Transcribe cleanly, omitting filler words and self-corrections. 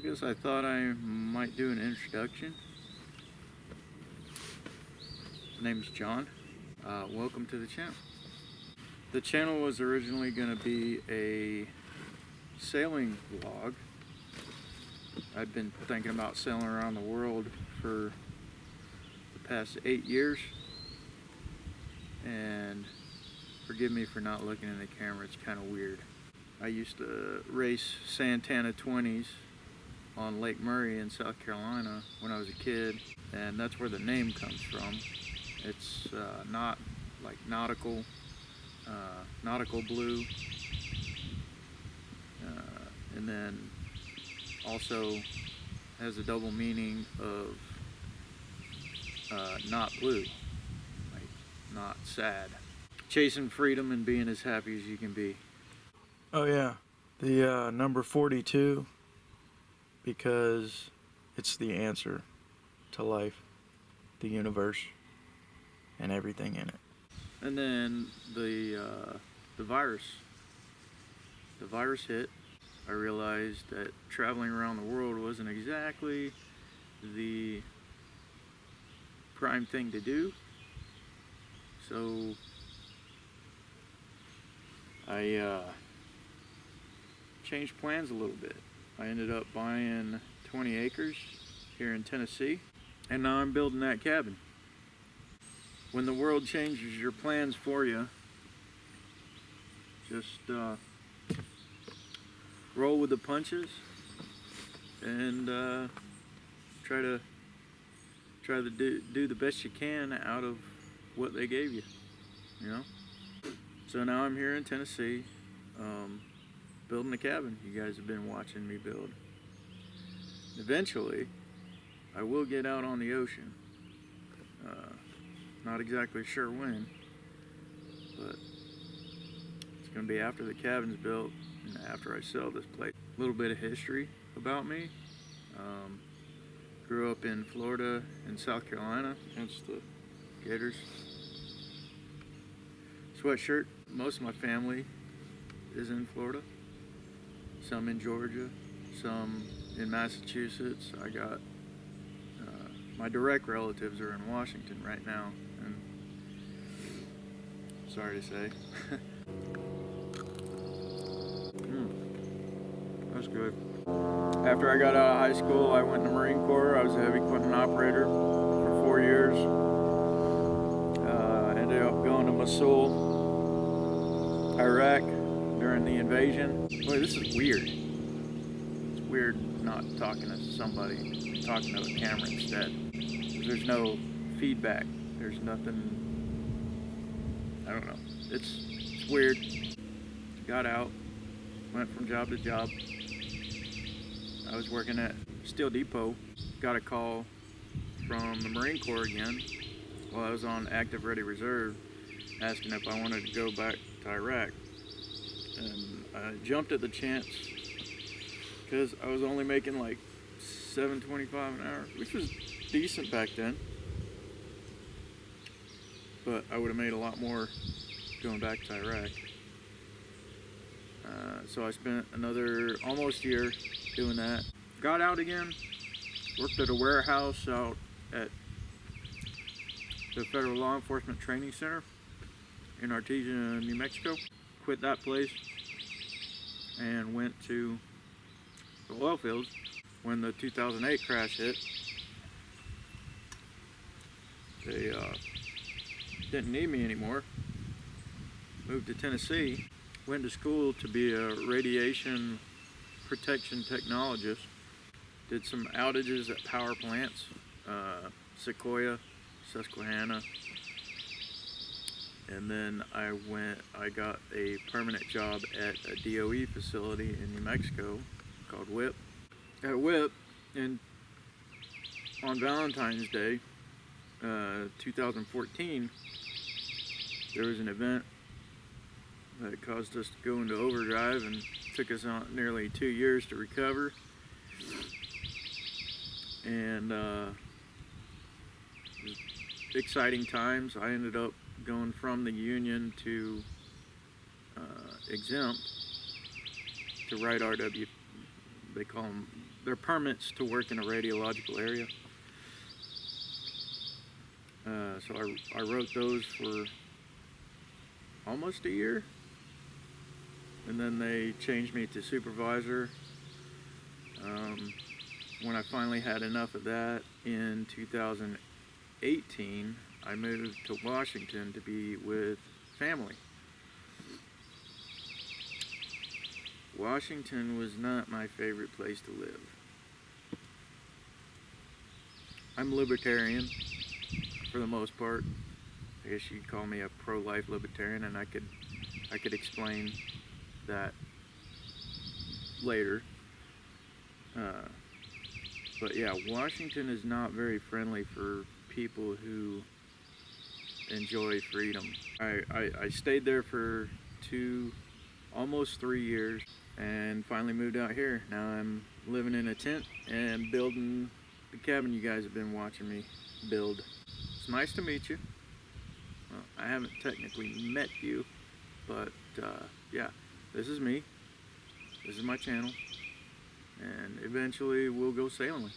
I guess I thought I might do an introduction. My name is John. Welcome to the channel. The channel was originally going to be a sailing vlog. I've been thinking about sailing around the world for the past 8 years. And forgive me for not looking in the camera, it's kind of weird. I used to race Santana 20s on Lake Murray in South Carolina when I was a kid, and that's where the name comes from. It's not like nautical blue, and then also has a double meaning of not blue, like not sad. Chasing freedom and being as happy as you can be. Oh yeah, the number 42, because it's the answer to life, the universe, and everything in it. And then the virus hit. I realized that traveling around the world wasn't exactly the prime thing to do. So I changed plans a little bit. I ended up buying 20 acres here in Tennessee, and now I'm building that cabin. When the world changes your plans for you, just roll with the punches and try to do the best you can out of what they gave you, you know? So now I'm here in Tennessee, building a cabin. You guys have been watching me build. Eventually, I will get out on the ocean. Not exactly sure when, but it's going to be after the cabin's built and after I sell this place. A little bit of history about me. Grew up in Florida and South Carolina, hence the Gators. Sweatshirt. Most of my family is in Florida. Some in Georgia, some in Massachusetts. I got my direct relatives are in Washington right now, and sorry to say. That's good. After I got out of high school, I went in the Marine Corps. I was a heavy equipment operator for 4 years. Ended up going to Mosul, Iraq, during the invasion. Boy, this is weird. It's weird not talking to somebody, talking to a camera instead. There's no feedback. There's nothing. I don't know. It's weird. Got out, went from job to job. I was working at Steel Depot. Got a call from the Marine Corps again while I was on active ready reserve, asking if I wanted to go back to Iraq. And I jumped at the chance because I was only making like $7.25 an hour, which was decent back then. But I would have made a lot more going back to Iraq. So I spent another almost year doing that. Got out again, worked at a warehouse out at the Federal Law Enforcement Training Center in Artesia, New Mexico. Quit that place and went to the oil fields when the 2008 crash hit. They didn't need me anymore. Moved to Tennessee. Went to school to be a radiation protection technologist. Did some outages at power plants, Sequoia, Susquehanna. And then I got a permanent job at a DOE facility in New Mexico called WIP. At WIP, on Valentine's Day, 2014, there was an event that caused us to go into overdrive and took us on nearly 2 years to recover. And exciting times. I ended up going from the union to exempt to write RW. They call them they're permits to work in a radiological area. So I wrote those for almost a year, and then they changed me to supervisor. When I finally had enough of that in 2018, I moved to Washington to be with family. Washington was not my favorite place to live. I'm libertarian for the most part. I guess you'd call me a pro-life libertarian, and I could explain that later. But yeah, Washington is not very friendly for people who enjoy freedom. I stayed there for almost 3 years, and finally moved out here. Now I'm living in a tent and building the cabin you guys have been watching me build. It's nice to meet you. Well, I haven't technically met you, but yeah, this is me. This is my channel, and eventually we'll go sailing.